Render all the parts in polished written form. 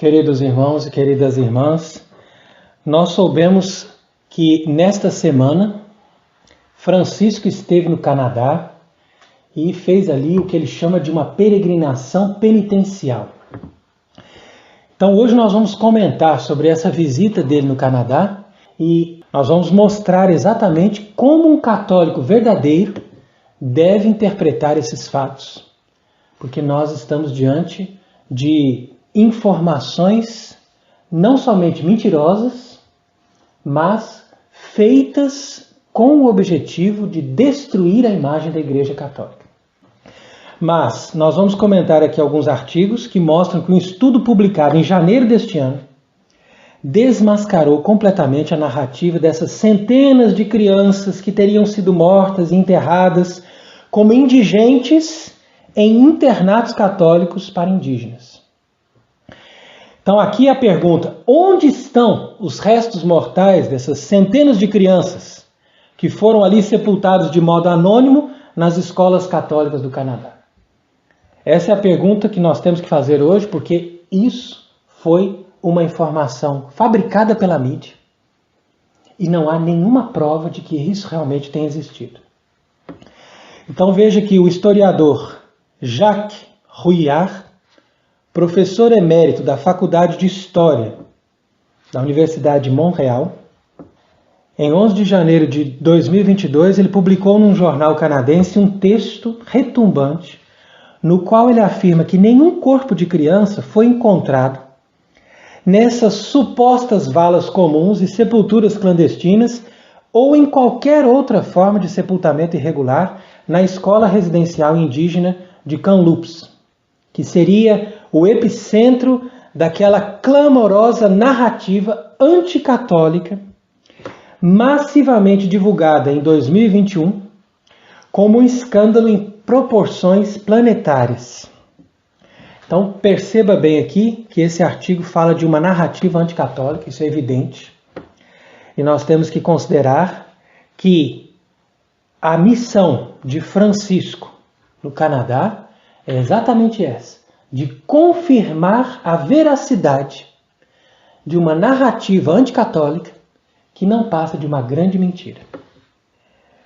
Queridos irmãos e queridas irmãs, nós soubemos que nesta semana Francisco esteve no Canadá e fez ali o que ele chama de uma peregrinação penitencial. Então hoje nós vamos comentar sobre essa visita dele no Canadá e nós vamos mostrar exatamente como um católico verdadeiro deve interpretar esses fatos, porque nós estamos diante de informações não somente mentirosas, mas feitas com o objetivo de destruir a imagem da Igreja Católica. Mas nós vamos comentar aqui alguns artigos que mostram que um estudo publicado em janeiro deste ano desmascarou completamente a narrativa dessas centenas de crianças que teriam sido mortas e enterradas como indigentes em internatos católicos para indígenas. Então aqui a pergunta: onde estão os restos mortais dessas centenas de crianças que foram ali sepultados de modo anônimo nas escolas católicas do Canadá? Essa é a pergunta que nós temos que fazer hoje, porque isso foi uma informação fabricada pela mídia e não há nenhuma prova de que isso realmente tenha existido. Então veja que o historiador Jacques Rouillard, professor emérito da Faculdade de História da Universidade de Montreal, em 11 de janeiro de 2022, ele publicou num jornal canadense um texto retumbante no qual ele afirma que nenhum corpo de criança foi encontrado nessas supostas valas comuns e sepulturas clandestinas ou em qualquer outra forma de sepultamento irregular na escola residencial indígena de Kamloops, que seria o epicentro daquela clamorosa narrativa anticatólica massivamente divulgada em 2021 como um escândalo em proporções planetárias. Então perceba bem aqui que esse artigo fala de uma narrativa anticatólica, isso é evidente, e nós temos que considerar que a missão de Francisco no Canadá é exatamente essa, de confirmar a veracidade de uma narrativa anticatólica que não passa de uma grande mentira.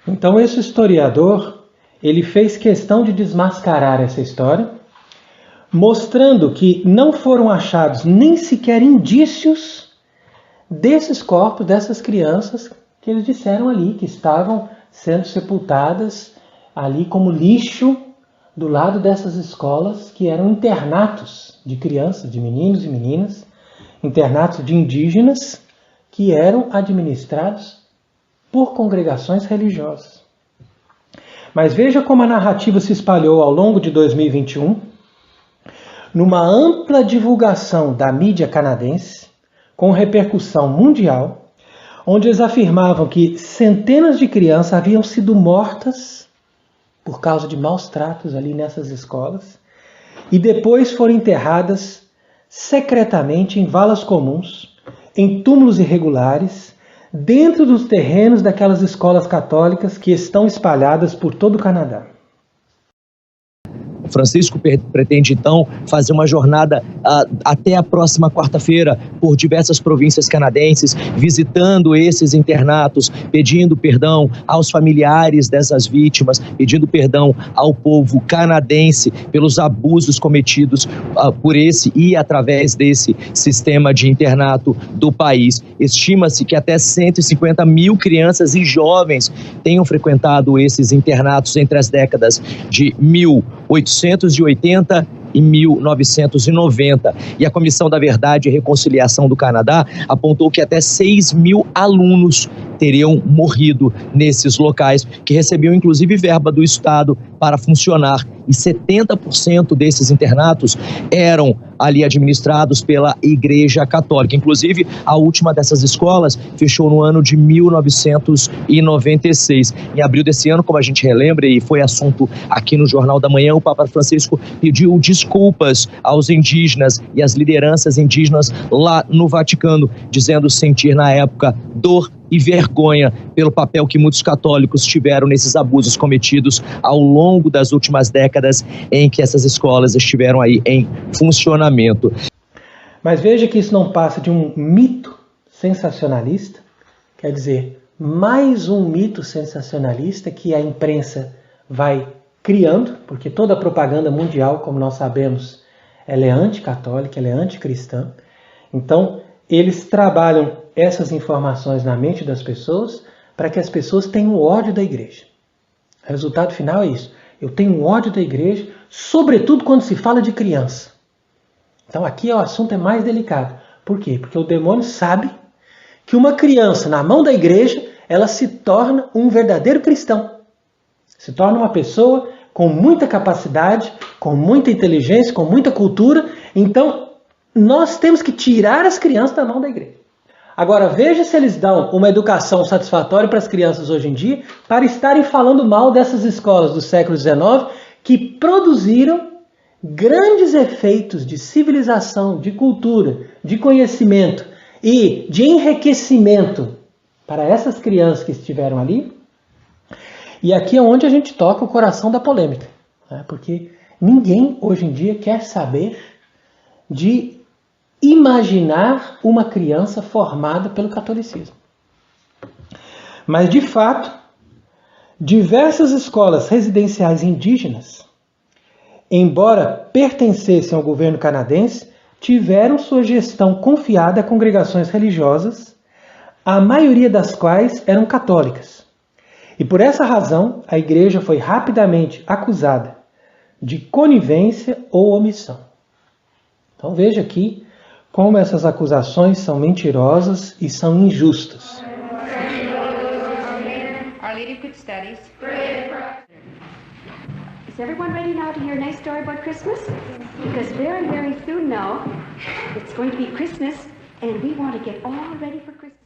Então esse historiador, ele fez questão de desmascarar essa história, mostrando que não foram achados nem sequer indícios desses corpos, dessas crianças que eles disseram ali, que estavam sendo sepultadas ali como lixo do lado dessas escolas que eram internatos de crianças, de meninos e meninas, internatos de indígenas que eram administrados por congregações religiosas. Mas veja como a narrativa se espalhou ao longo de 2021, numa ampla divulgação da mídia canadense, com repercussão mundial, onde eles afirmavam que centenas de crianças haviam sido mortas por causa de maus tratos ali nessas escolas, e depois foram enterradas secretamente em valas comuns, em túmulos irregulares, dentro dos terrenos daquelas escolas católicas que estão espalhadas por todo o Canadá. Francisco pretende, então, fazer uma jornada até a próxima quarta-feira por diversas províncias canadenses, visitando esses internatos, pedindo perdão aos familiares dessas vítimas, pedindo perdão ao povo canadense pelos abusos cometidos por esse e através desse sistema de internato do país. Estima-se que até 150 mil crianças e jovens tenham frequentado esses internatos entre as décadas de 1880 e 1990. E a Comissão da Verdade e Reconciliação do Canadá apontou que até 6 mil alunos teriam morrido nesses locais, que recebiam inclusive verba do Estado para funcionar. E 70% desses internatos eram ali administrados pela Igreja Católica. Inclusive, a última dessas escolas fechou no ano de 1996. Em abril desse ano, como a gente relembra, e foi assunto aqui no Jornal da Manhã, o Papa Francisco pediu desculpas aos indígenas e às lideranças indígenas lá no Vaticano, dizendo sentir na época dor e vergonha pelo papel que muitos católicos tiveram nesses abusos cometidos ao longo das últimas décadas em que essas escolas estiveram aí em funcionamento. Mas veja que isso não passa de um mito sensacionalista, quer dizer, mais um mito sensacionalista que a imprensa vai criando, porque toda a propaganda mundial, como nós sabemos, ela é anticatólica, ela é anticristã. Então, eles trabalham essas informações na mente das pessoas para que as pessoas tenham ódio da igreja. O resultado final é isso. Eu tenho ódio da igreja, sobretudo quando se fala de criança. Então aqui o assunto é mais delicado. Por quê? Porque o demônio sabe que uma criança na mão da igreja, ela se torna um verdadeiro cristão. Se torna uma pessoa com muita capacidade, com muita inteligência, com muita cultura. Então, nós temos que tirar as crianças da mão da igreja. Agora, veja se eles dão uma educação satisfatória para as crianças hoje em dia, para estarem falando mal dessas escolas do século XIX, que produziram grandes efeitos de civilização, de cultura, de conhecimento e de enriquecimento para essas crianças que estiveram ali. E aqui é onde a gente toca o coração da polêmica, né? Porque ninguém hoje em dia quer saber de imaginar uma criança formada pelo catolicismo. Mas, de fato, diversas escolas residenciais indígenas, embora pertencessem ao governo canadense, tiveram sua gestão confiada a congregações religiosas, a maioria das quais eram católicas. E por essa razão, a igreja foi rapidamente acusada de conivência ou omissão. Então veja aqui como essas acusações são mentirosas e são injustas. Our Lady of Good Studies. Is everyone ready now to hear a nice story about Christmas? Because very, very soon now, it's going to be Christmas, and we want to get all ready for Christmas.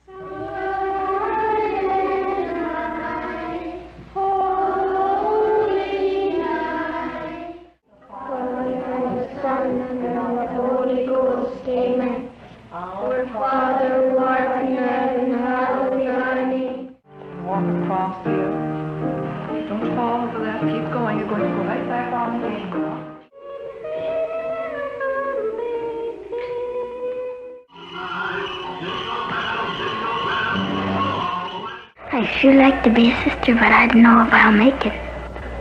Amen. Our Father who art in heaven, hallowed be thy name. Walk across here. Don't fall over that. Keep going. You're going to go right back on the table. I sure like to be a sister, but I don't know if I'll make it.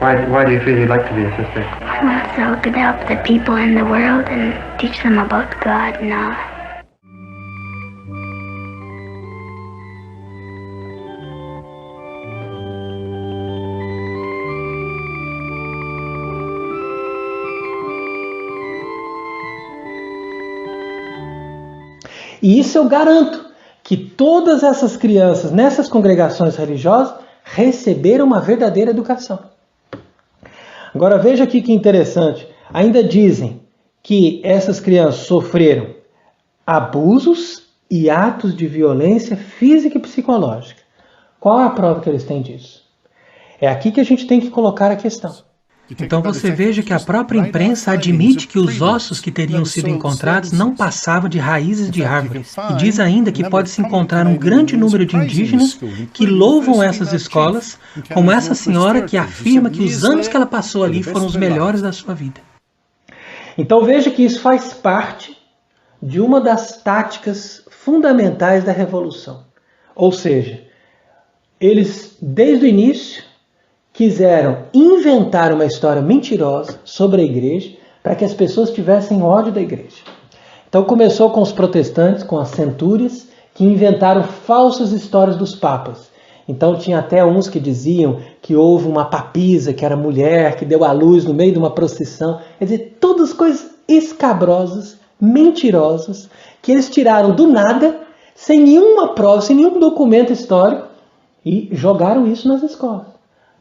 Why do you feel you'd like to be a sister? Well, so I could help the people in the world and teach them about God and all. E isso eu garanto, que todas essas crianças nessas congregações religiosas receberam uma verdadeira educação. Agora veja aqui que interessante, ainda dizem que essas crianças sofreram abusos e atos de violência física e psicológica. Qual é a prova que eles têm disso? É aqui que a gente tem que colocar a questão. Então você veja que a própria imprensa admite que os ossos que teriam sido encontrados não passavam de raízes de árvores. E diz ainda que pode-se encontrar um grande número de indígenas que louvam essas escolas, como essa senhora que afirma que os anos que ela passou ali foram os melhores da sua vida. Então veja que isso faz parte de uma das táticas fundamentais da Revolução. Ou seja, eles, desde o início, quiseram inventar uma história mentirosa sobre a igreja para que as pessoas tivessem ódio da igreja. Então começou com os protestantes, com as centúrias, que inventaram falsas histórias dos papas. Então tinha até uns que diziam que houve uma papisa, que era mulher, que deu à luz no meio de uma procissão. Quer dizer, todas coisas escabrosas, mentirosas, que eles tiraram do nada, sem nenhuma prova, sem nenhum documento histórico, e jogaram isso nas escolas.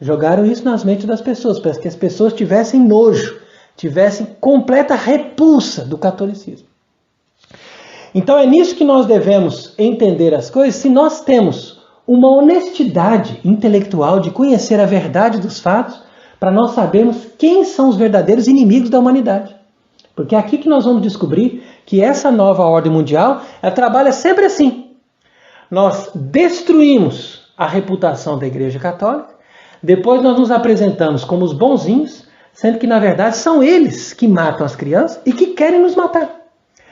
Jogaram isso nas mentes das pessoas, para que as pessoas tivessem nojo, tivessem completa repulsa do catolicismo. Então é nisso que nós devemos entender as coisas, se nós temos uma honestidade intelectual de conhecer a verdade dos fatos, para nós sabermos quem são os verdadeiros inimigos da humanidade. Porque é aqui que nós vamos descobrir que essa nova ordem mundial, ela trabalha sempre assim. Nós destruímos a reputação da Igreja Católica, depois nós nos apresentamos como os bonzinhos, sendo que na verdade são eles que matam as crianças e que querem nos matar.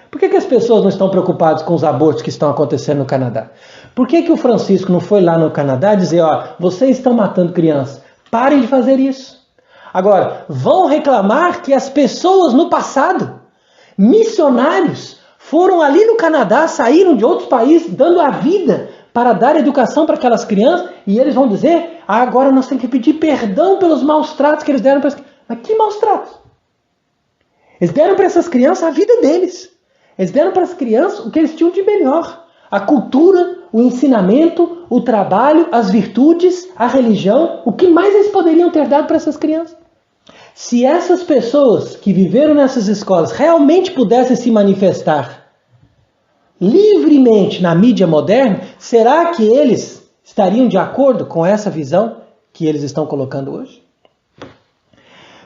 Por que as pessoas não estão preocupadas com os abortos que estão acontecendo no Canadá? Por que o Francisco não foi lá no Canadá dizer, ó, vocês estão matando crianças, parem de fazer isso. Agora, vão reclamar que as pessoas no passado, missionários, foram ali no Canadá, saíram de outros países, dando a vida para dar educação para aquelas crianças, e eles vão dizer, agora nós temos que pedir perdão pelos maus tratos que eles deram para as crianças. Mas que maus tratos? Eles deram para essas crianças a vida deles. Eles deram para as crianças o que eles tinham de melhor. A cultura, o ensinamento, o trabalho, as virtudes, a religião. O que mais eles poderiam ter dado para essas crianças? Se essas pessoas que viveram nessas escolas realmente pudessem se manifestar livremente na mídia moderna, será que eles estariam de acordo com essa visão que eles estão colocando hoje?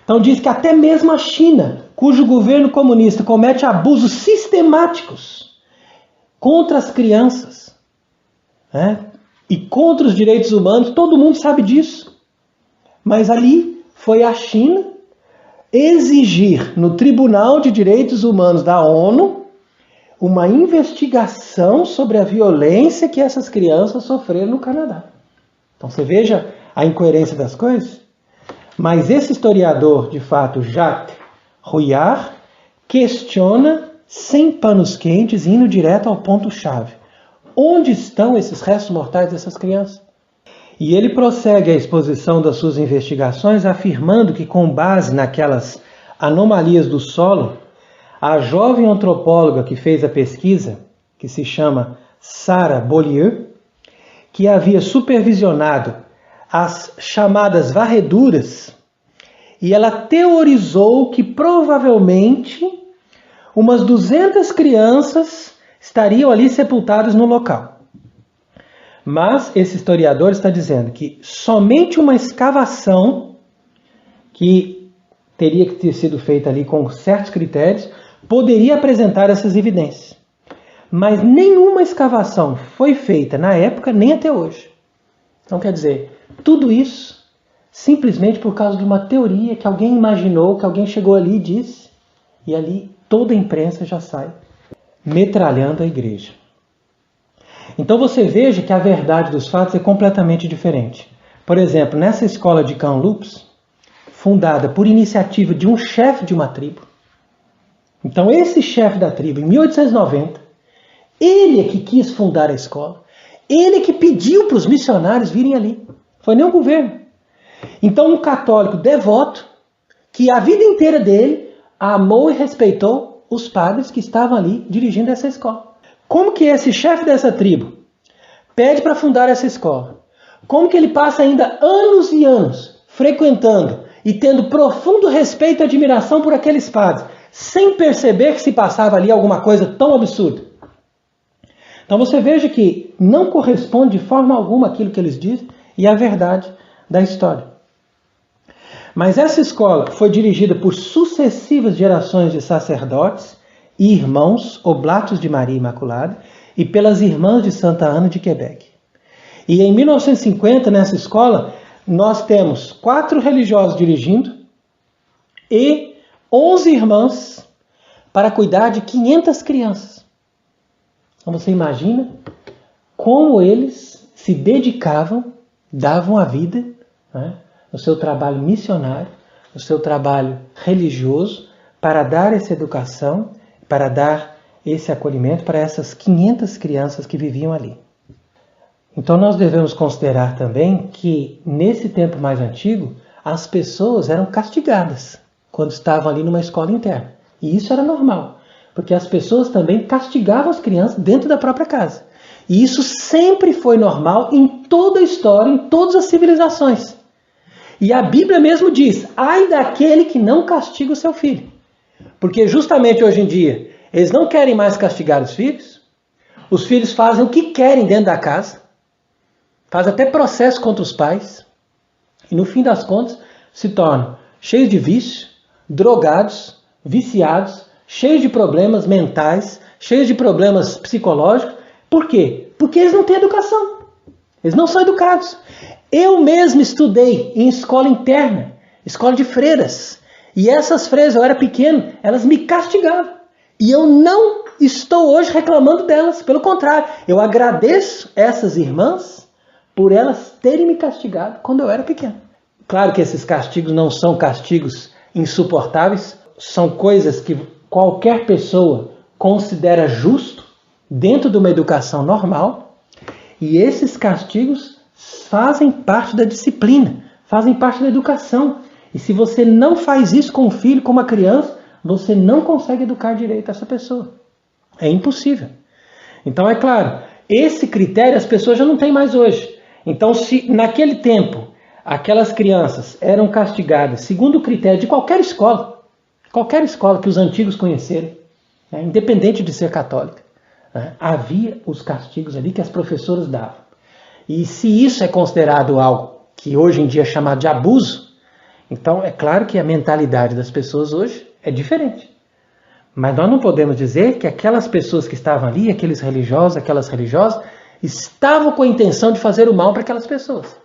Então diz que até mesmo a China, cujo governo comunista comete abusos sistemáticos contra as crianças, e contra os direitos humanos, todo mundo sabe disso. Mas ali foi a China exigir no Tribunal de Direitos Humanos da ONU uma investigação sobre a violência que essas crianças sofreram no Canadá. Então você veja a incoerência das coisas. Mas esse historiador, de fato, Jacques Rouillard, questiona sem panos quentes, indo direto ao ponto-chave. Onde estão esses restos mortais dessas crianças? E ele prossegue a exposição das suas investigações, afirmando que, com base naquelas anomalias do solo, a jovem antropóloga que fez a pesquisa, que se chama Sarah Beaulieu, que havia supervisionado as chamadas varreduras, e ela teorizou que provavelmente umas 200 crianças estariam ali sepultadas no local. Mas esse historiador está dizendo que somente uma escavação, que teria que ter sido feita ali com certos critérios, poderia apresentar essas evidências. Mas nenhuma escavação foi feita na época, nem até hoje. Então quer dizer, tudo isso simplesmente por causa de uma teoria que alguém imaginou, que alguém chegou ali e disse, e ali toda a imprensa já sai metralhando a igreja. Então você veja que a verdade dos fatos é completamente diferente. Por exemplo, nessa escola de Kamloops, fundada por iniciativa de um chefe de uma tribo, então esse chefe da tribo, em 1890, ele é que quis fundar a escola, ele é que pediu para os missionários virem ali, foi nem o governo. Então um católico devoto, que a vida inteira dele amou e respeitou os padres que estavam ali dirigindo essa escola. Como que esse chefe dessa tribo pede para fundar essa escola? Como que ele passa ainda anos e anos frequentando e tendo profundo respeito e admiração por aqueles padres, sem perceber que se passava ali alguma coisa tão absurda? Então você veja que não corresponde de forma alguma aquilo que eles dizem e a verdade da história. Mas essa escola foi dirigida por sucessivas gerações de sacerdotes e irmãos oblatos de Maria Imaculada e pelas irmãs de Santa Ana de Quebec. E em 1950, nessa escola, nós temos 4 religiosos dirigindo e 11 irmãs para cuidar de 500 crianças. Então você imagina como eles se dedicavam, davam a vida, no seu trabalho missionário, no seu trabalho religioso, para dar essa educação, para dar esse acolhimento para essas 500 crianças que viviam ali. Então nós devemos considerar também que nesse tempo mais antigo, as pessoas eram castigadas quando estavam ali numa escola interna. E isso era normal, porque as pessoas também castigavam as crianças dentro da própria casa. E isso sempre foi normal em toda a história, em todas as civilizações. E a Bíblia mesmo diz, ai daquele que não castiga o seu filho. Porque justamente hoje em dia, eles não querem mais castigar os filhos fazem o que querem dentro da casa, fazem até processo contra os pais, e no fim das contas se tornam cheios de vício, drogados, viciados, cheios de problemas mentais, cheios de problemas psicológicos. Por quê? Porque eles não têm educação, eles não são educados. Eu mesmo estudei em escola interna, escola de freiras. E essas freiras, eu era pequeno, elas me castigavam. E eu não estou hoje reclamando delas. Pelo contrário, eu agradeço essas irmãs por elas terem me castigado quando eu era pequeno. Claro que esses castigos não são castigos insuportáveis, são coisas que qualquer pessoa considera justo dentro de uma educação normal, e esses castigos fazem parte da disciplina, fazem parte da educação. E se você não faz isso com um filho, com uma criança, você não consegue educar direito essa pessoa. É impossível. Então, é claro, esse critério as pessoas já não têm mais hoje. Então, se naquele tempo aquelas crianças eram castigadas segundo o critério de qualquer escola que os antigos conheceram, né, independente de ser católica, né, havia os castigos ali que as professoras davam. E se isso é considerado algo que hoje em dia é chamado de abuso, então é claro que a mentalidade das pessoas hoje é diferente. Mas nós não podemos dizer que aquelas pessoas que estavam ali, aqueles religiosos, aquelas religiosas, estavam com a intenção de fazer o mal para aquelas pessoas.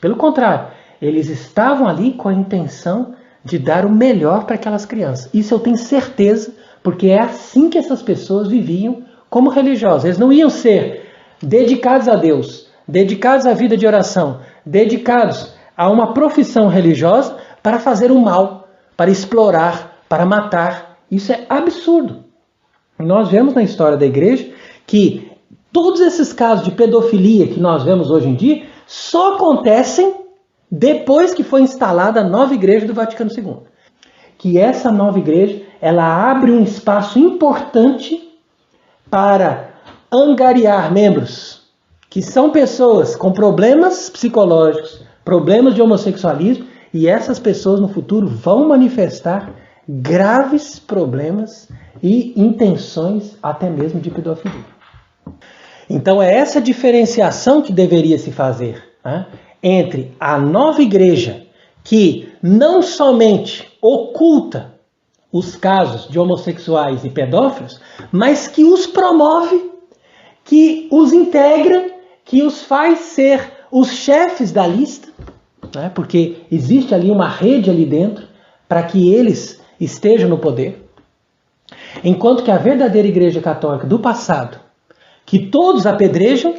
Pelo contrário, eles estavam ali com a intenção de dar o melhor para aquelas crianças. Isso eu tenho certeza, porque é assim que essas pessoas viviam como religiosas. Eles não iam ser dedicados a Deus, dedicados à vida de oração, dedicados a uma profissão religiosa para fazer o mal, para explorar, para matar. Isso é absurdo. Nós vemos na história da igreja que todos esses casos de pedofilia que nós vemos hoje em dia só acontecem depois que foi instalada a nova igreja do Vaticano II. Que essa nova igreja, ela abre um espaço importante para angariar membros que são pessoas com problemas psicológicos, problemas de homossexualismo, e essas pessoas no futuro vão manifestar graves problemas e intenções até mesmo de pedofilia. Então é essa diferenciação que deveria se fazer, né, entre a nova igreja, que não somente oculta os casos de homossexuais e pedófilos, mas que os promove, que os integra, que os faz ser os chefes da lista, né, porque existe ali uma rede ali dentro para que eles estejam no poder. Enquanto que a verdadeira igreja católica do passado, que todos apedrejam,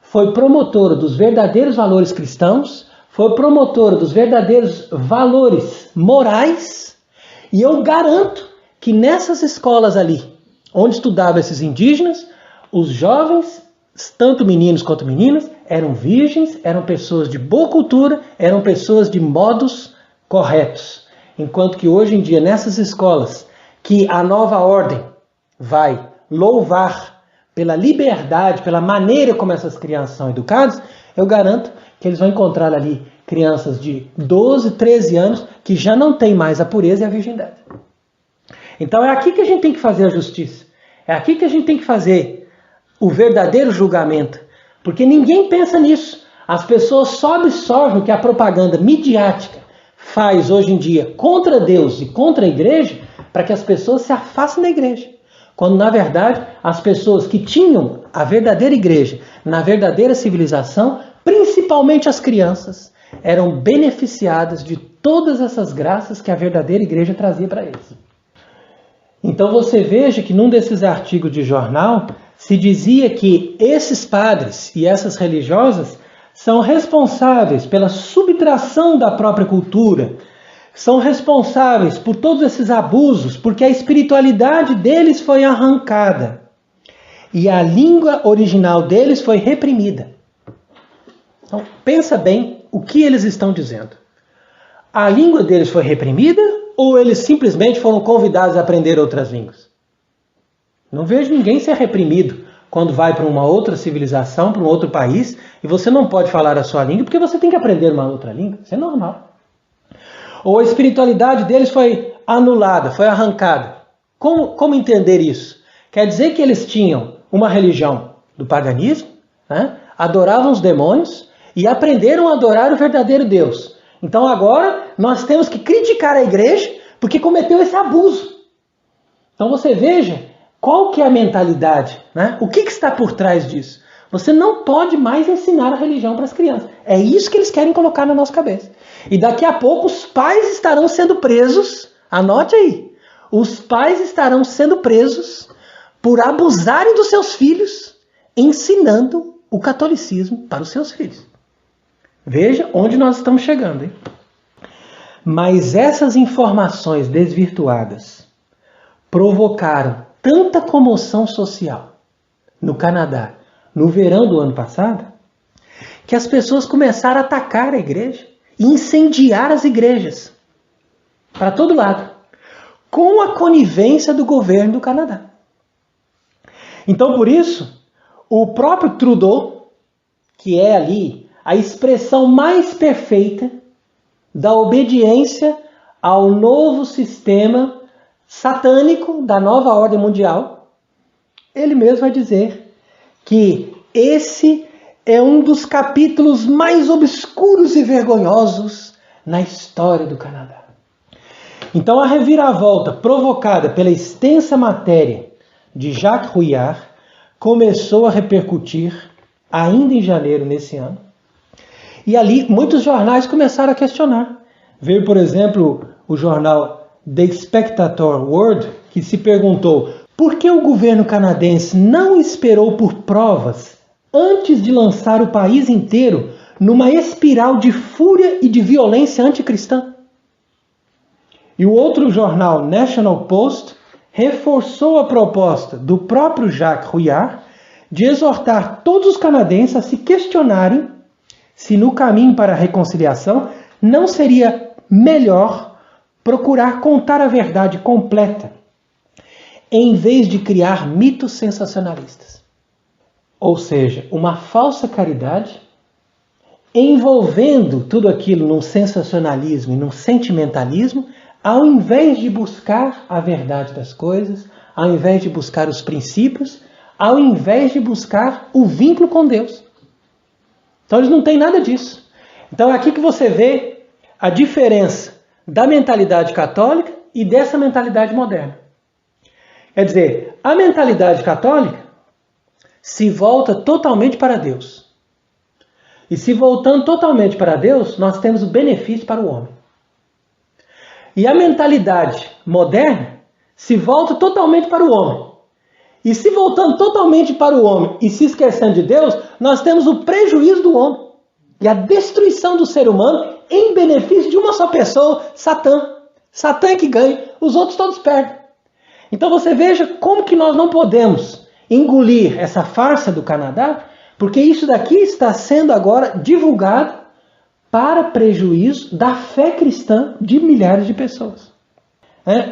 foi promotora dos verdadeiros valores cristãos, foi promotora dos verdadeiros valores morais, e eu garanto que nessas escolas ali, onde estudavam esses indígenas, os jovens, tanto meninos quanto meninas, eram virgens, eram pessoas de boa cultura, eram pessoas de modos corretos. Enquanto que hoje em dia, nessas escolas, que a nova ordem vai louvar pela liberdade, pela maneira como essas crianças são educadas, eu garanto que eles vão encontrar ali crianças de 12, 13 anos que já não têm mais a pureza e a virgindade. Então é aqui que a gente tem que fazer a justiça. É aqui que a gente tem que fazer o verdadeiro julgamento. Porque ninguém pensa nisso. As pessoas só absorvem o que a propaganda midiática faz hoje em dia contra Deus e contra a igreja, para que as pessoas se afastem da igreja. Quando, na verdade, as pessoas que tinham a verdadeira igreja, na verdadeira civilização, principalmente as crianças, eram beneficiadas de todas essas graças que a verdadeira igreja trazia para eles. Então você veja que num desses artigos de jornal se dizia que esses padres e essas religiosas são responsáveis pela subtração da própria cultura, são responsáveis por todos esses abusos, porque a espiritualidade deles foi arrancada e a língua original deles foi reprimida. Então, pensa bem o que eles estão dizendo. A língua deles foi reprimida ou eles simplesmente foram convidados a aprender outras línguas? Não vejo ninguém ser reprimido quando vai para uma outra civilização, para um outro país, e você não pode falar a sua língua porque você tem que aprender uma outra língua. Isso é normal. Ou a espiritualidade deles foi anulada, foi arrancada. Como entender isso? Quer dizer que eles tinham uma religião do paganismo, né? Adoravam os demônios e aprenderam a adorar o verdadeiro Deus. Então agora nós temos que criticar a igreja porque cometeu esse abuso. Então você veja qual que é a mentalidade, né? O que está por trás disso? Você não pode mais ensinar a religião para as crianças. É isso que eles querem colocar na nossa cabeça. E daqui a pouco os pais estarão sendo presos, anote aí, os pais estarão sendo presos por abusarem dos seus filhos, ensinando o catolicismo para os seus filhos. Veja onde nós estamos chegando, hein? Mas essas informações desvirtuadas provocaram tanta comoção social no Canadá no verão do ano passado, que as pessoas começaram a atacar a igreja e incendiar as igrejas para todo lado, com a conivência do governo do Canadá. Então, por isso, o próprio Trudeau, que é ali a expressão mais perfeita da obediência ao novo sistema satânico da nova ordem mundial, ele mesmo vai dizer que esse é um dos capítulos mais obscuros e vergonhosos na história do Canadá. Então a reviravolta provocada pela extensa matéria de Jacques Rouillard começou a repercutir ainda em janeiro nesse ano. E ali muitos jornais começaram a questionar. Veio, por exemplo, o jornal The Spectator World, que se perguntou por que o governo canadense não esperou por provas antes de lançar o país inteiro numa espiral de fúria e de violência anticristã. E o outro jornal, National Post, reforçou a proposta do próprio Jacques Rouillard de exortar todos os canadenses a se questionarem se no caminho para a reconciliação não seria melhor procurar contar a verdade completa, em vez de criar mitos sensacionalistas. Ou seja, uma falsa caridade envolvendo tudo aquilo num sensacionalismo e num sentimentalismo, ao invés de buscar a verdade das coisas, ao invés de buscar os princípios, ao invés de buscar o vínculo com Deus. Então eles não têm nada disso. Então é aqui que você vê a diferença da mentalidade católica e dessa mentalidade moderna. Quer dizer, a mentalidade católica se volta totalmente para Deus. E se voltando totalmente para Deus, nós temos o benefício para o homem. E a mentalidade moderna se volta totalmente para o homem. E se voltando totalmente para o homem e se esquecendo de Deus, nós temos o prejuízo do homem. E a destruição do ser humano em benefício de uma só pessoa, Satã. Satã é que ganha, os outros todos perdem. Então você veja como que nós não podemos engolir essa farsa do Canadá, porque isso daqui está sendo agora divulgado para prejuízo da fé cristã de milhares de pessoas.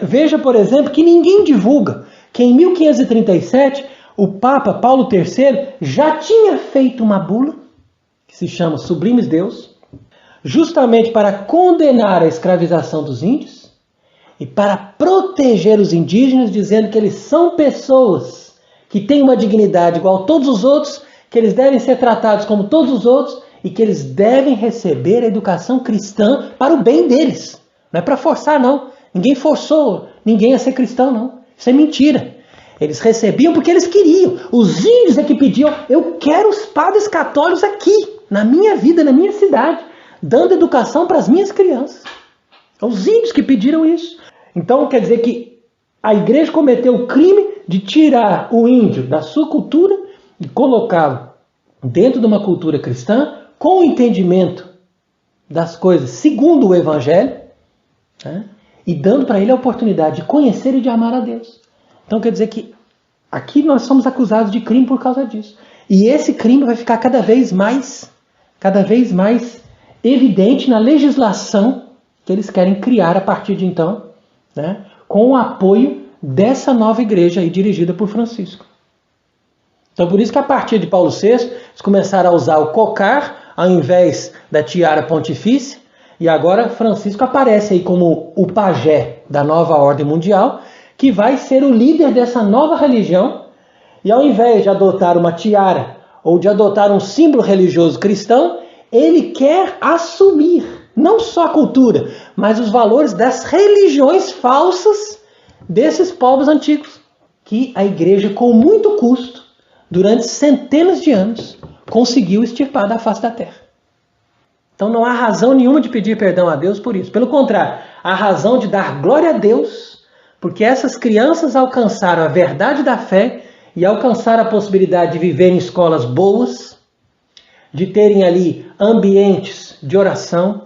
Veja, por exemplo, que ninguém divulga que em 1537 o Papa Paulo III já tinha feito uma bula, que se chama Sublimes Deus, justamente para condenar a escravização dos índios e para proteger os indígenas, dizendo que eles são pessoas que têm uma dignidade igual a todos os outros, que eles devem ser tratados como todos os outros e que eles devem receber a educação cristã para o bem deles. Não é para forçar, não. Ninguém forçou ninguém a ser cristão, não. Isso é mentira. Eles recebiam porque eles queriam. Os índios é que pediam: eu quero os padres católicos aqui, na minha vida, na minha cidade, dando educação para as minhas crianças. Os índios que pediram isso. Então quer dizer que a igreja cometeu o crime de tirar o índio da sua cultura e colocá-lo dentro de uma cultura cristã com o entendimento das coisas segundo o Evangelho, e dando para ele a oportunidade de conhecer e de amar a Deus. Então quer dizer que aqui nós somos acusados de crime por causa disso. E esse crime vai ficar cada vez mais evidente na legislação que eles querem criar a partir de então, com o apoio dessa nova igreja aí, dirigida por Francisco. Então por isso que a partir de Paulo VI, eles começaram a usar o cocar ao invés da tiara pontifícia, e agora Francisco aparece aí como o pajé da nova ordem mundial, que vai ser o líder dessa nova religião, e ao invés de adotar uma tiara ou de adotar um símbolo religioso cristão, ele quer assumir não só a cultura, mas os valores das religiões falsas desses povos antigos, que a igreja, com muito custo, durante centenas de anos, conseguiu extirpar da face da terra. Então não há razão nenhuma de pedir perdão a Deus por isso. Pelo contrário, há razão de dar glória a Deus, Porque essas crianças alcançaram a verdade da fé e alcançaram a possibilidade de viver em escolas boas, de terem ali ambientes de oração,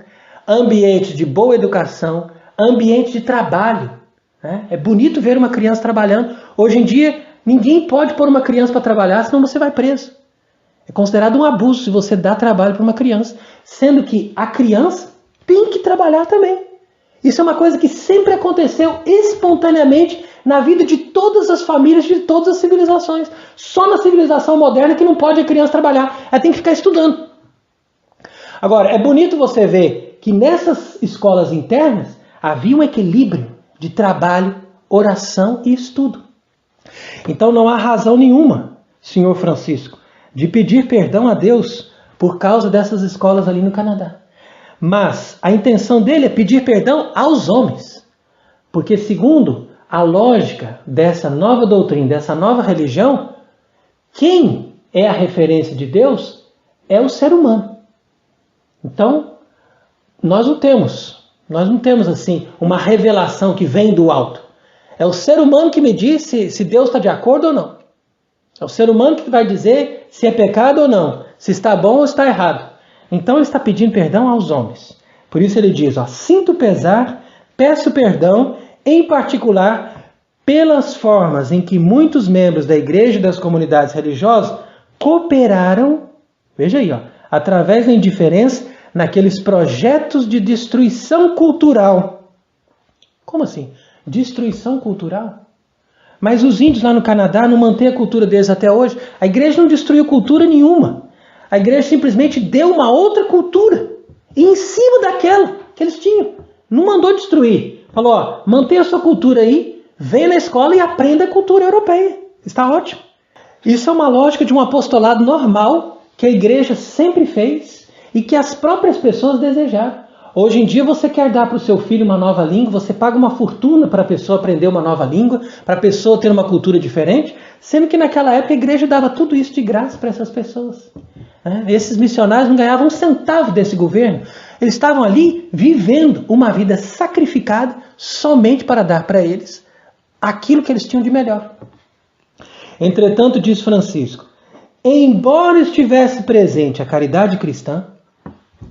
ambientes de boa educação, ambientes de trabalho. Né? É bonito ver uma criança trabalhando. Hoje em dia, ninguém pode pôr uma criança para trabalhar, senão você vai preso. É considerado um abuso se você dá trabalho para uma criança, sendo que a criança tem que trabalhar também. Isso é uma coisa que sempre aconteceu espontaneamente na vida de todas as famílias, de todas as civilizações. Só na civilização moderna que não pode a criança trabalhar. Ela tem que ficar estudando. Agora, é bonito você ver que nessas escolas internas havia um equilíbrio de trabalho, oração e estudo. Então não há razão nenhuma, senhor Francisco, de pedir perdão a Deus por causa dessas escolas ali no Canadá. Mas a intenção dele é pedir perdão aos homens. Porque segundo a lógica dessa nova doutrina, dessa nova religião, quem é a referência de Deus é o ser humano. Então, nós não temos assim uma revelação que vem do alto. É o ser humano que me diz se Deus está de acordo ou não. É o ser humano que vai dizer se é pecado ou não, se está bom ou está errado. Então ele está pedindo perdão aos homens. Por isso ele diz, sinto pesar, peço perdão, em particular, pelas formas em que muitos membros da igreja e das comunidades religiosas cooperaram, veja aí, através da indiferença, naqueles projetos de destruição cultural. Como assim? Destruição cultural? Mas os índios lá no Canadá não mantêm a cultura deles até hoje. A igreja não destruiu cultura nenhuma. A igreja simplesmente deu uma outra cultura em cima daquela que eles tinham. Não mandou destruir. Falou, mantenha a sua cultura aí, venha na escola e aprenda a cultura europeia. Está ótimo. Isso é uma lógica de um apostolado normal que a igreja sempre fez e que as próprias pessoas desejaram. Hoje em dia você quer dar para o seu filho uma nova língua, você paga uma fortuna para a pessoa aprender uma nova língua, para a pessoa ter uma cultura diferente, sendo que naquela época a igreja dava tudo isso de graça para essas pessoas. Esses missionários não ganhavam um centavo desse governo. Eles estavam ali vivendo uma vida sacrificada somente para dar para eles aquilo que eles tinham de melhor. Entretanto, diz Francisco, embora estivesse presente a caridade cristã,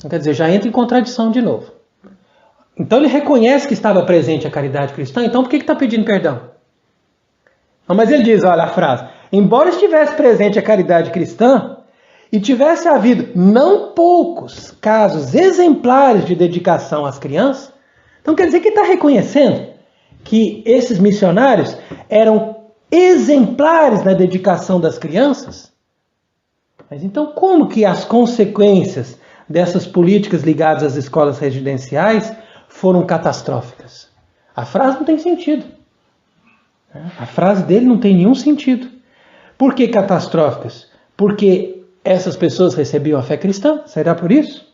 quer dizer, já entra em contradição de novo. Então ele reconhece que estava presente a caridade cristã, então por que está pedindo perdão? Não, mas ele diz, olha a frase, embora estivesse presente a caridade cristã e tivesse havido não poucos casos exemplares de dedicação às crianças, então quer dizer que está reconhecendo que esses missionários eram exemplares na dedicação das crianças? Mas então como que as consequências dessas políticas ligadas às escolas residenciais foram catastróficas? A frase não tem sentido. A frase dele não tem nenhum sentido. Por que catastróficas? Porque essas pessoas recebiam a fé cristã? Será por isso?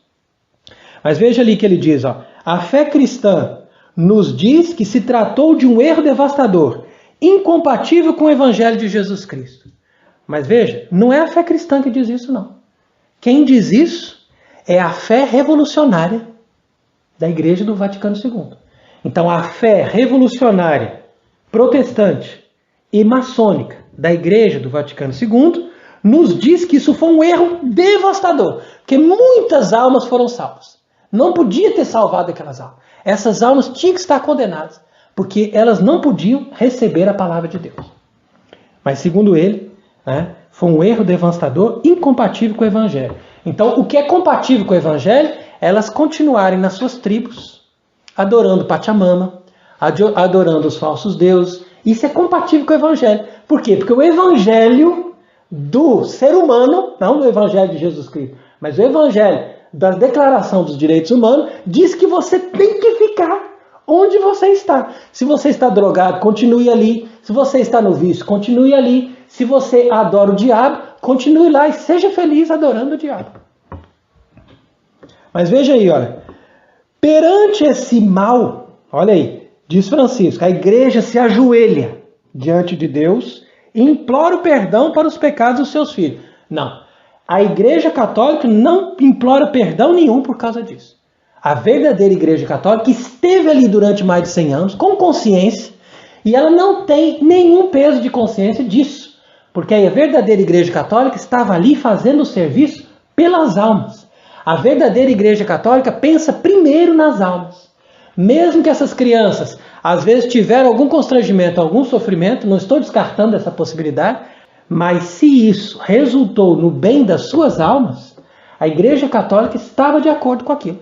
Mas veja ali que ele diz, a fé cristã nos diz que se tratou de um erro devastador, incompatível com o evangelho de Jesus Cristo. Mas veja, não é a fé cristã que diz isso, não. Quem diz isso é a fé revolucionária da Igreja do Vaticano II. Então, a fé revolucionária, protestante e maçônica da Igreja do Vaticano II nos diz que isso foi um erro devastador, porque muitas almas foram salvas. Não podia ter salvado aquelas almas. Essas almas tinham que estar condenadas, porque elas não podiam receber a palavra de Deus. Mas, segundo ele, foi um erro devastador, incompatível com o Evangelho. Então, o que é compatível com o Evangelho? Elas continuarem nas suas tribos, adorando Pachamama, adorando os falsos deuses. Isso é compatível com o Evangelho. Por quê? Porque o Evangelho do ser humano, não do Evangelho de Jesus Cristo, mas o Evangelho da Declaração dos Direitos Humanos, diz que você tem que ficar onde você está. Se você está drogado, continue ali. Se você está no vício, continue ali. Se você adora o diabo, continue lá e seja feliz adorando o diabo. Mas veja aí, olha. Perante esse mal, olha aí, diz Francisco, a igreja se ajoelha diante de Deus e implora o perdão para os pecados dos seus filhos. Não, a igreja católica não implora perdão nenhum por causa disso. A verdadeira igreja católica esteve ali durante mais de 100 anos, com consciência, E ela não tem nenhum peso de consciência disso, porque a verdadeira Igreja Católica estava ali fazendo o serviço pelas almas. A verdadeira Igreja Católica pensa primeiro nas almas. Mesmo que essas crianças, às vezes, tiveram algum constrangimento, algum sofrimento, não estou descartando essa possibilidade, mas se isso resultou no bem das suas almas, a Igreja Católica estava de acordo com aquilo.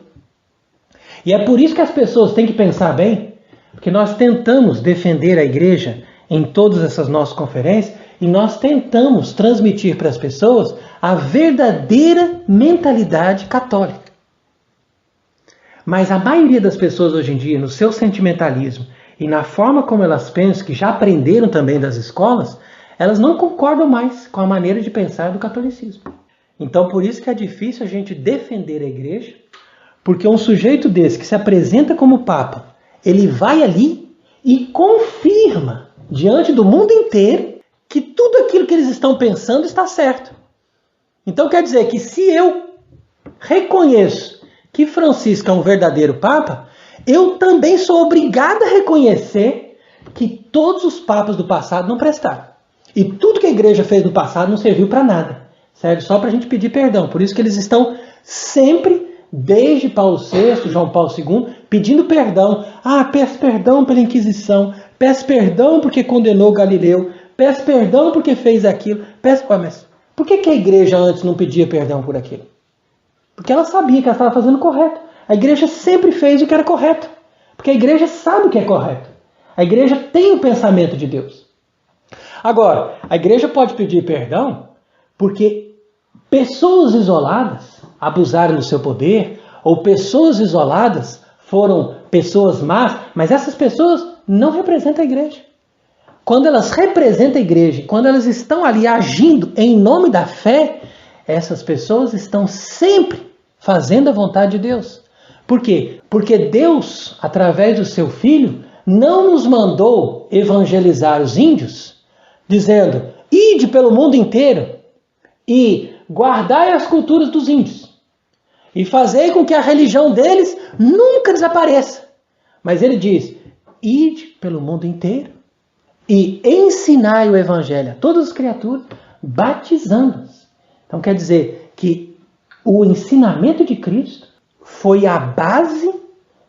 E é por isso que as pessoas têm que pensar bem, porque nós tentamos defender a Igreja em todas essas nossas conferências e nós tentamos transmitir para as pessoas a verdadeira mentalidade católica. Mas a maioria das pessoas hoje em dia, no seu sentimentalismo e na forma como elas pensam, que já aprenderam também das escolas, elas não concordam mais com a maneira de pensar do catolicismo. Então, por isso que é difícil a gente defender a Igreja, porque um sujeito desse que se apresenta como Papa, ele vai ali e confirma diante do mundo inteiro que tudo aquilo que eles estão pensando está certo. Então quer dizer que se eu reconheço que Francisco é um verdadeiro Papa, eu também sou obrigado a reconhecer que todos os papas do passado não prestaram. E tudo que a Igreja fez no passado não serviu para nada. Serve só para a gente pedir perdão. Por isso que eles estão sempre, desde Paulo VI, João Paulo II, pedindo perdão. Ah, peço perdão pela Inquisição. Peço perdão porque condenou Galileu. Peço perdão porque fez aquilo. Mas por que a Igreja antes não pedia perdão por aquilo? Porque ela sabia que ela estava fazendo correto. A Igreja sempre fez o que era correto. Porque a Igreja sabe o que é correto. A Igreja tem o pensamento de Deus. Agora, a Igreja pode pedir perdão porque pessoas isoladas abusaram do seu poder, ou pessoas isoladas foram pessoas más, mas essas pessoas não representam a Igreja. Quando elas representam a Igreja, quando elas estão ali agindo em nome da fé, essas pessoas estão sempre fazendo a vontade de Deus. Por quê? Porque Deus, através do seu Filho, não nos mandou evangelizar os índios, dizendo, ide pelo mundo inteiro e guardai as culturas dos índios e fazei com que a religião deles nunca desapareça. Mas ele diz, ide pelo mundo inteiro e ensinai o evangelho a todas as criaturas, batizando-as. Então quer dizer que o ensinamento de Cristo foi a base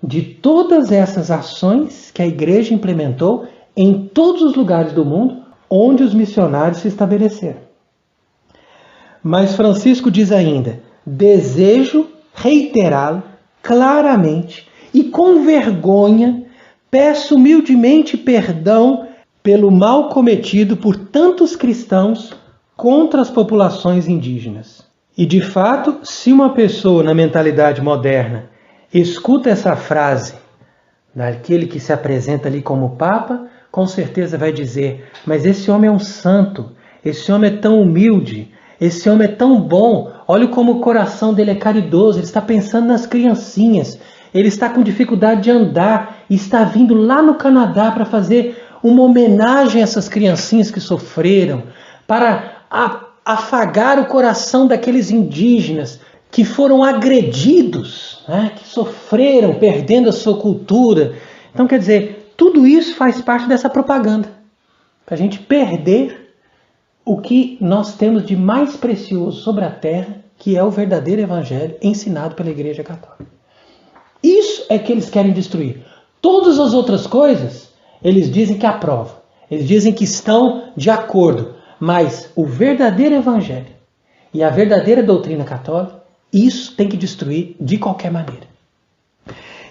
de todas essas ações que a Igreja implementou em todos os lugares do mundo onde os missionários se estabeleceram. Mas Francisco diz ainda, desejo reiterá-lo claramente e com vergonha peço humildemente perdão pelo mal cometido por tantos cristãos contra as populações indígenas. E de fato, se uma pessoa na mentalidade moderna escuta essa frase daquele que se apresenta ali como Papa, com certeza vai dizer, mas esse homem é um santo, esse homem é tão humilde, esse homem é tão bom, olha como o coração dele é caridoso, ele está pensando nas criancinhas, ele está com dificuldade de andar e está vindo lá no Canadá para fazer uma homenagem a essas criancinhas que sofreram, para afagar o coração daqueles indígenas que foram agredidos, né, que sofreram, perdendo a sua cultura. Então, quer dizer, tudo isso faz parte dessa propaganda, para a gente perder o que nós temos de mais precioso sobre a terra, que é o verdadeiro evangelho ensinado pela Igreja Católica. Isso é que eles querem destruir. Todas as outras coisas, eles dizem que aprovam, eles dizem que estão de acordo, mas o verdadeiro evangelho e a verdadeira doutrina católica, isso tem que destruir de qualquer maneira.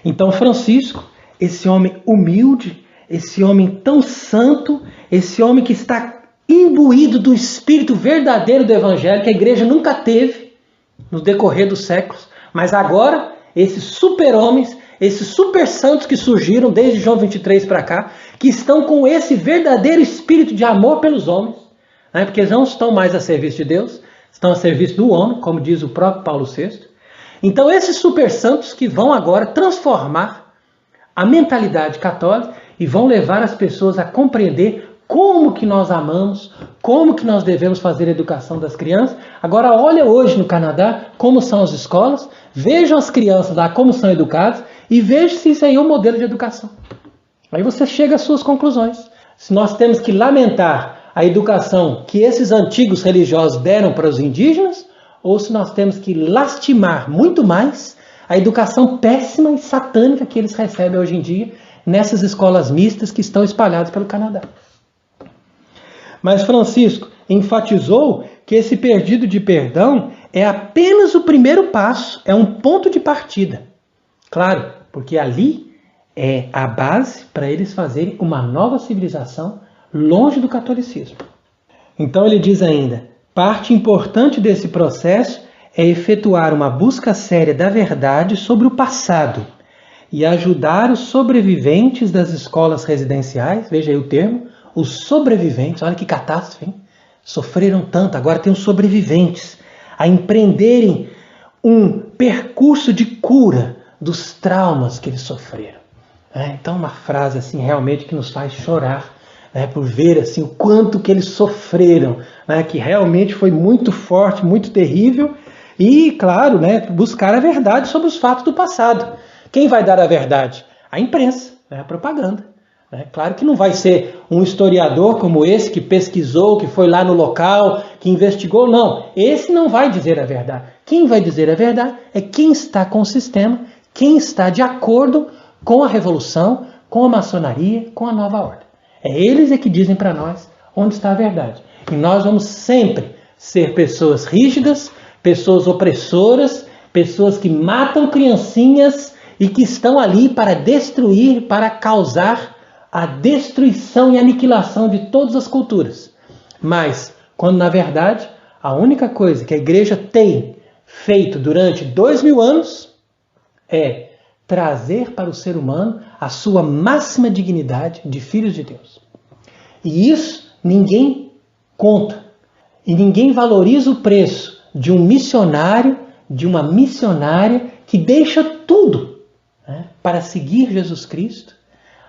Então Francisco, esse homem humilde, esse homem tão santo, esse homem que está imbuído do espírito verdadeiro do evangelho, que a igreja nunca teve no decorrer dos séculos, mas agora esses super-homens, esses super-santos que surgiram desde João 23 para cá, que estão com esse verdadeiro espírito de amor pelos homens, né? Porque eles não estão mais a serviço de Deus, estão a serviço do homem, como diz o próprio Paulo VI. Então esses super-santos que vão agora transformar a mentalidade católica e vão levar as pessoas a compreender como que nós amamos, como que nós devemos fazer a educação das crianças. Agora olha hoje no Canadá como são as escolas, vejam as crianças lá como são educadas e veja se isso aí é um modelo de educação. Aí você chega às suas conclusões. Se nós temos que lamentar a educação que esses antigos religiosos deram para os indígenas, ou se nós temos que lastimar muito mais a educação péssima e satânica que eles recebem hoje em dia nessas escolas mistas que estão espalhadas pelo Canadá. Mas Francisco enfatizou que esse pedido de perdão é apenas o primeiro passo, é um ponto de partida. Claro, porque ali é a base para eles fazerem uma nova civilização longe do catolicismo. Então ele diz ainda, parte importante desse processo é efetuar uma busca séria da verdade sobre o passado e ajudar os sobreviventes das escolas residenciais, veja aí o termo, os sobreviventes, olha que catástrofe, hein? Sofreram tanto, agora tem os sobreviventes, a empreenderem um percurso de cura dos traumas que eles sofreram. Então uma frase assim realmente que nos faz chorar, por ver assim, o quanto que eles sofreram, que realmente foi muito forte, muito terrível, e claro, buscar a verdade sobre os fatos do passado. Quem vai dar a verdade? A imprensa, a propaganda. Claro que não vai ser um historiador como esse que pesquisou, que foi lá no local, que investigou, não. Esse não vai dizer a verdade. Quem vai dizer a verdade é quem está com o sistema, quem está de acordo com a revolução, com a maçonaria, com a nova ordem. Eles que dizem para nós onde está a verdade. E nós vamos sempre ser pessoas rígidas, pessoas opressoras, pessoas que matam criancinhas e que estão ali para destruir, para causar a destruição e aniquilação de todas as culturas. Mas, quando na verdade, a única coisa que a igreja tem feito durante 2000 anos é trazer para o ser humano a sua máxima dignidade de filhos de Deus. E isso ninguém conta. E ninguém valoriza o preço de um missionário, de uma missionária que deixa tudo para seguir Jesus Cristo,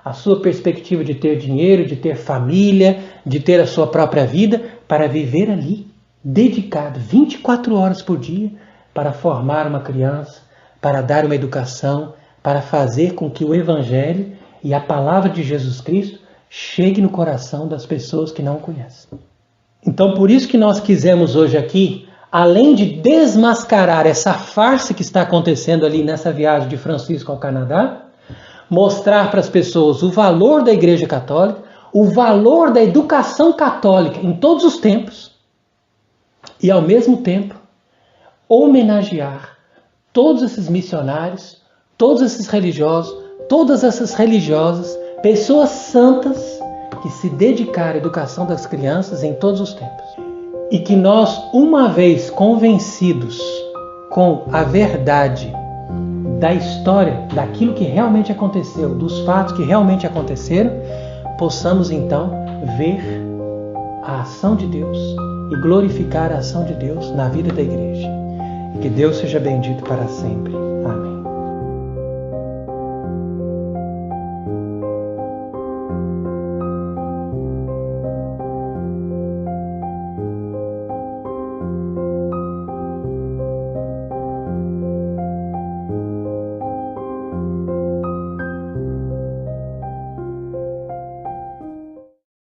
a sua perspectiva de ter dinheiro, de ter família, de ter a sua própria vida, para viver ali, dedicado 24 horas por dia, para formar uma criança, para dar uma educação, para fazer com que o Evangelho e a palavra de Jesus Cristo chegue no coração das pessoas que não o conhecem. Então, por isso que nós quisemos hoje aqui, além de desmascarar essa farsa que está acontecendo ali nessa viagem de Francisco ao Canadá, mostrar para as pessoas o valor da Igreja Católica, o valor da educação católica em todos os tempos e, ao mesmo tempo, homenagear todos esses missionários, todos esses religiosos, todas essas religiosas, pessoas santas que se dedicaram à educação das crianças em todos os tempos. E que nós, uma vez convencidos com a verdade da história, daquilo que realmente aconteceu, dos fatos que realmente aconteceram, possamos então ver a ação de Deus e glorificar a ação de Deus na vida da igreja. E que Deus seja bendito para sempre.